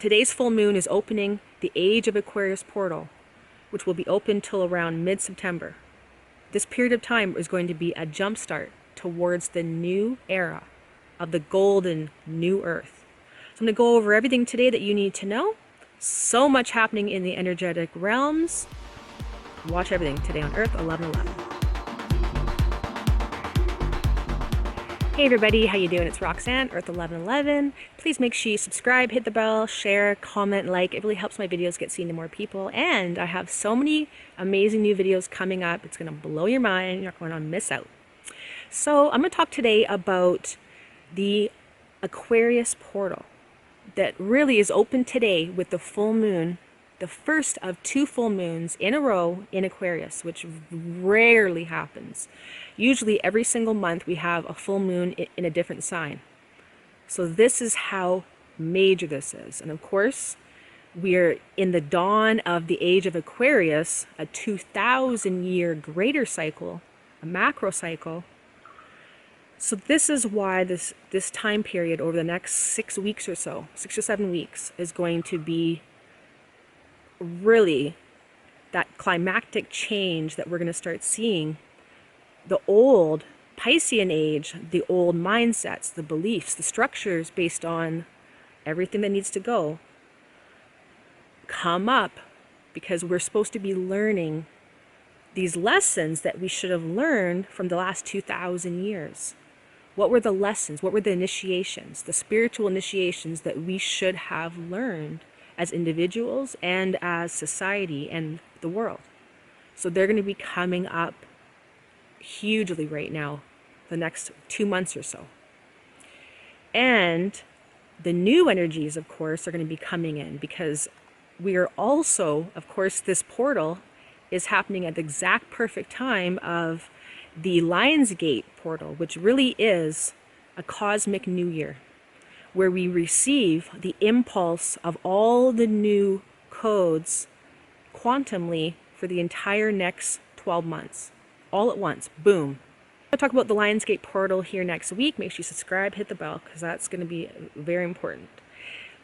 today's full moon is opening the age of Aquarius portal, which will be open till around mid-September. This period of time is going to be a jumpstart towards the new era of the golden new earth. So I'm going to go over everything today that you need to know. So much happening in the energetic realms. Watch everything today on Earth 1111. Hey everybody, how you doing? It's Roxanne, Earth 1111. Please make sure you subscribe, hit the bell, share, comment, like. It really helps my videos get seen to more people. And I have so many amazing new videos coming up. It's going to blow your mind. You're not going to miss out. So I'm going to talk today about the Aquarius portal that really is open today with the full moon, the first of 2 full moons in a row in Aquarius, which rarely happens. Usually every single month we have a full moon in a different sign. So this is how major this is. And of course, we're in the dawn of the age of Aquarius, a 2,000-year greater cycle, a macro cycle. So this is why this time period over the next 6 weeks or so, 6 or 7 weeks, is going to be really that climactic change that we're going to start seeing. The old Piscean age, the old mindsets, the beliefs, the structures based on everything that needs to go come up, because we're supposed to be learning these lessons that we should have learned from the last 2,000 years. What were the lessons? What were the initiations, the spiritual initiations that we should have learned as individuals and as society and the world? So they're going to be coming up hugely right now, the next 2 months or so. And the new energies, of course, are going to be coming in, because we are also, of course, this portal is happening at the exact perfect time of the Lionsgate portal, which really is a cosmic new year, where we receive the impulse of all the new codes quantumly for the entire next 12 months. All at once, boom. I'll talk about the Lionsgate portal here next week. Make sure you subscribe, hit the bell, because that's going to be very important.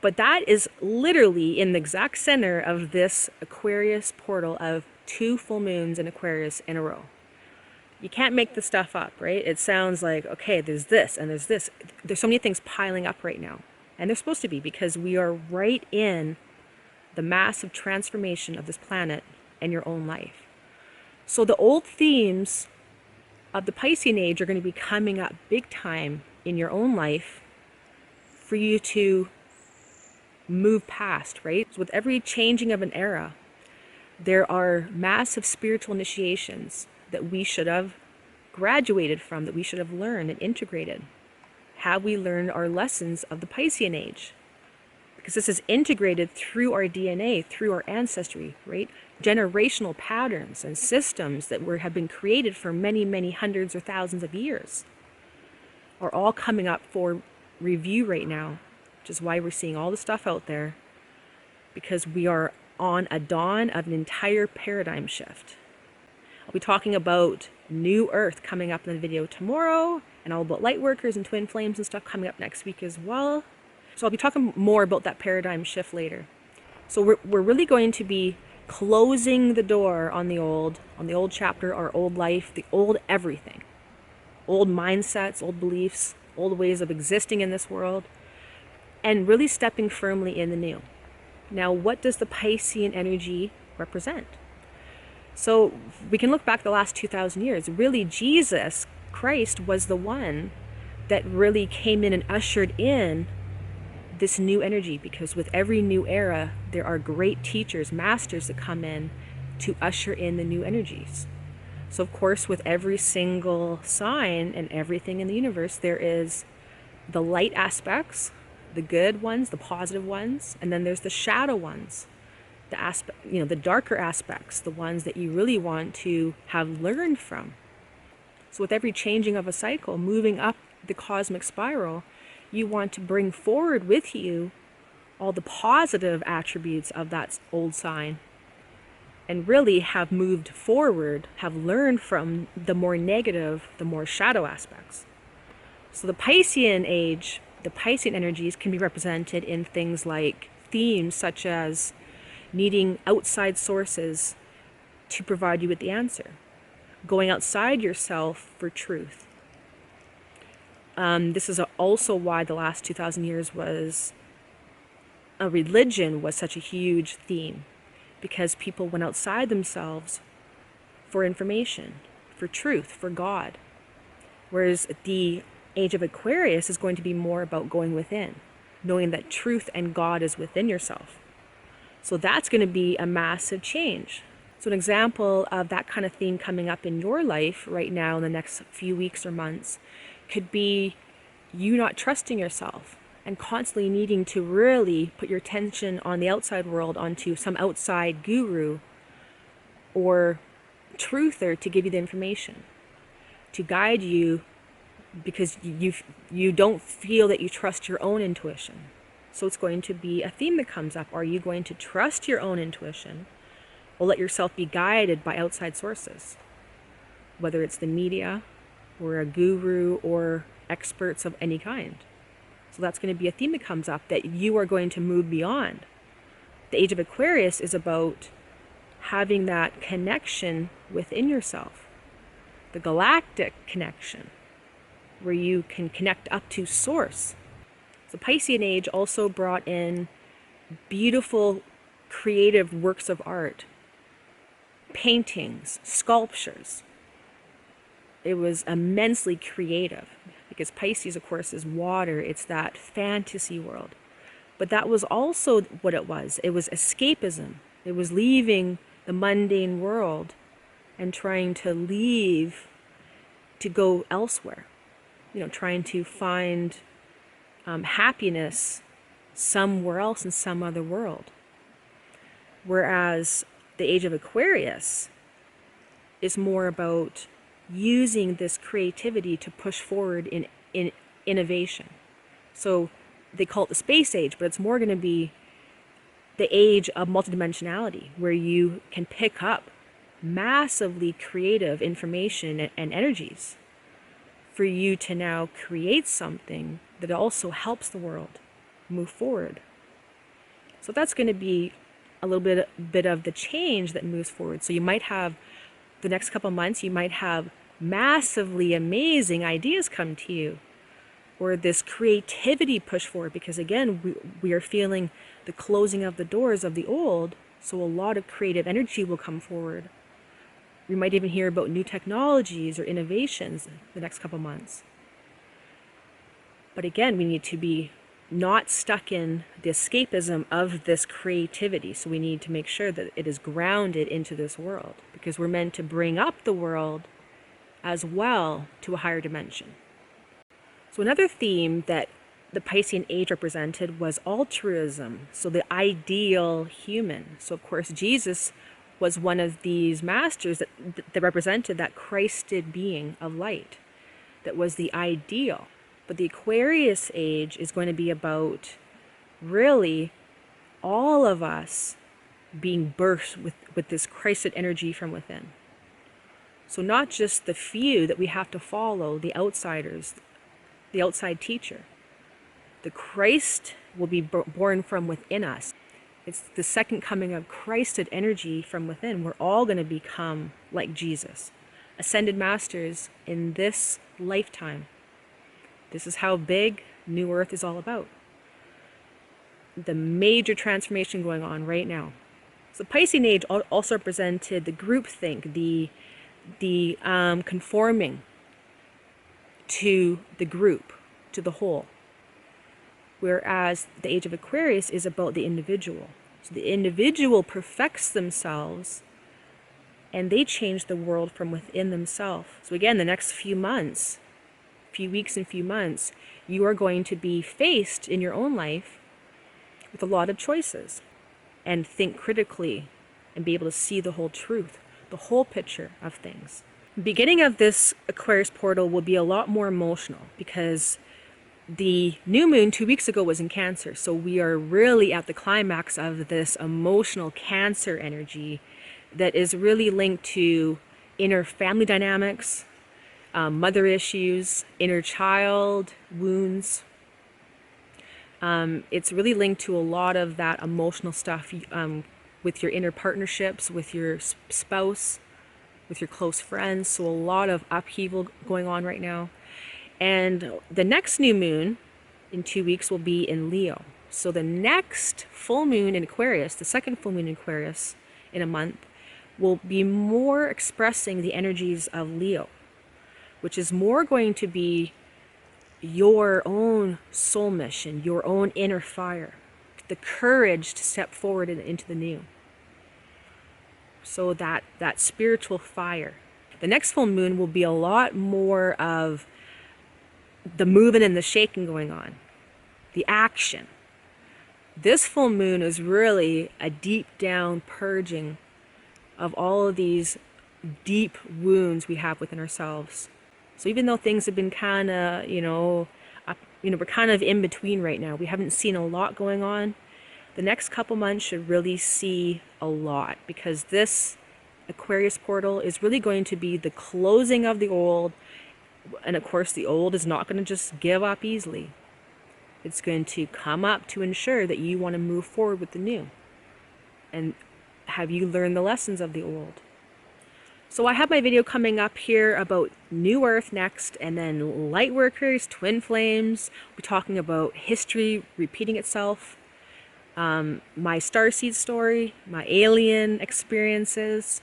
But that is literally in the exact center of this Aquarius portal of 2 full moons in Aquarius in a row. You can't make this stuff up, right? It sounds like, okay, there's this and there's this. There's so many things piling up right now. And they're supposed to be, because we are right in the massive transformation of this planet and your own life. So the old themes of the Piscean age are going to be coming up big time in your own life for you to move past, right? So with every changing of an era, there are massive spiritual initiations that we should have graduated from, that we should have learned and integrated. Have we learned our lessons of the Piscean age? Because this is integrated through our DNA, through our ancestry, right? Generational patterns and systems that have been created for many, many hundreds or thousands of years are all coming up for review right now, which is why we're seeing all the stuff out there, because we are on a dawn of an entire paradigm shift. I'll be talking about New Earth coming up in the video tomorrow, and all about light workers and twin flames and stuff coming up next week as well. So I'll be talking more about that paradigm shift later. So we're really going to be closing the door on the old chapter, our old life, the old everything. Old mindsets, old beliefs, old ways of existing in this world, and really stepping firmly in the new. Now, what does the Piscean energy represent? So we can look back the last 2,000 years. Really, Jesus Christ was the one that really came in and ushered in this new energy, because with every new era, there are great teachers, masters that come in to usher in the new energies. So of course, with every single sign and everything in the universe, there is the light aspects, the good ones, the positive ones, and then there's the shadow ones, the darker aspects, the ones that you really want to have learned from. So with every changing of a cycle, moving up the cosmic spiral, you want to bring forward with you all the positive attributes of that old sign, and really have moved forward, have learned from the more negative, the more shadow aspects. So the Piscean age, the Piscean energies can be represented in things like themes such as needing outside sources to provide you with the answer, going outside yourself for truth. This is also why the last 2,000 years was a religion was such a huge theme, because people went outside themselves for information, for truth, for God. Whereas the age of Aquarius is going to be more about going within, knowing that truth and God is within yourself. So that's going to be a massive change. So an example of that kind of theme coming up in your life right now in the next few weeks or months could be you not trusting yourself and constantly needing to really put your attention on the outside world, onto some outside guru or truther to give you the information, to guide you, because you don't feel that you trust your own intuition. So it's going to be a theme that comes up. Are you going to trust your own intuition or let yourself be guided by outside sources, whether it's the media or a guru or experts of any kind? So that's going to be a theme that comes up, that you are going to move beyond. The age of Aquarius is about having that connection within yourself, the galactic connection, where you can connect up to source. The Piscean age also brought in beautiful creative works of art, paintings, sculptures. It was immensely creative, because Pisces, of course, is water. It's that fantasy world. But that was also what it was. It was escapism. It was leaving the mundane world and trying to leave to go elsewhere. You know, trying to find happiness somewhere else in some other world. Whereas the age of Aquarius is more about using this creativity to push forward in innovation. So they call it the space age, but it's more going to be the age of multidimensionality, where you can pick up massively creative information and energies for you to now create something that also helps the world move forward. So that's going to be a little bit of the change that moves forward. So you might have, the next couple months, you might have massively amazing ideas come to you, or this creativity push forward, because again, we are feeling the closing of the doors of the old, so a lot of creative energy will come forward. We might even hear about new technologies or innovations the next couple months. But again, we need to be not stuck in the escapism of this creativity. So we need to make sure that it is grounded into this world, because we're meant to bring up the world as well to a higher dimension. So another theme that the Piscean age represented was altruism. So the ideal human. So of course, Jesus was one of these masters that represented that Christed being of light, that was the ideal. But the Aquarius age is going to be about really all of us being birthed with this Christed energy from within. So not just the few that we have to follow, the outsiders, the outside teacher. The Christ will be born from within us. It's the second coming of Christed energy from within. We're all going to become like Jesus, ascended masters in this lifetime. This is how big New Earth is all about. The major transformation going on right now. So Piscean age also represented the groupthink, the conforming to the group, to the whole. Whereas the age of Aquarius is about the individual. So the individual perfects themselves and they change the world from within themselves. So again, the next few months, few weeks and few months, you are going to be faced in your own life with a lot of choices, and think critically and be able to see the whole truth, the whole picture of things. The beginning of this Aquarius portal will be a lot more emotional, because the new moon 2 weeks ago was in Cancer. So we are really at the climax of this emotional Cancer energy that is really linked to inner family dynamics, mother issues, inner child wounds, It's really linked to a lot of that emotional stuff with your inner partnerships, with your spouse, with your close friends. So a lot of upheaval going on right now. And the next new moon in 2 weeks will be in Leo. So the next full moon in Aquarius, the second full moon in Aquarius in a month, will be more expressing the energies of Leo, which is more going to be your own soul mission, your own inner fire, the courage to step forward into the new. So that spiritual fire. The next full moon will be a lot more of the moving and the shaking going on, the action. This full moon is really a deep down purging of all of these deep wounds we have within ourselves. So even though things have been kind of, we're kind of in between right now. We haven't seen a lot going on. The next couple months should really see a lot, because this Aquarius portal is really going to be the closing of the old. And of course, the old is not going to just give up easily. It's going to come up to ensure that you want to move forward with the new. And have you learned the lessons of the old? So I have my video coming up here about New Earth next, and then light workers, twin flames. We're talking about history repeating itself, my starseed story, my alien experiences,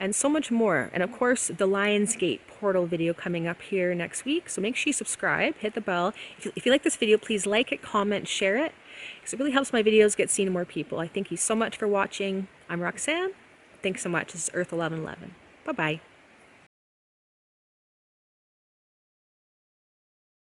and so much more. And of course, the Lionsgate portal video coming up here next week. So make sure you subscribe, hit the bell. If you like this video, please like it, comment, share it, because it really helps my videos get seen to more people. I thank you so much for watching. I'm Roxanne. Thanks so much. This is Earth 1111. Bye-bye.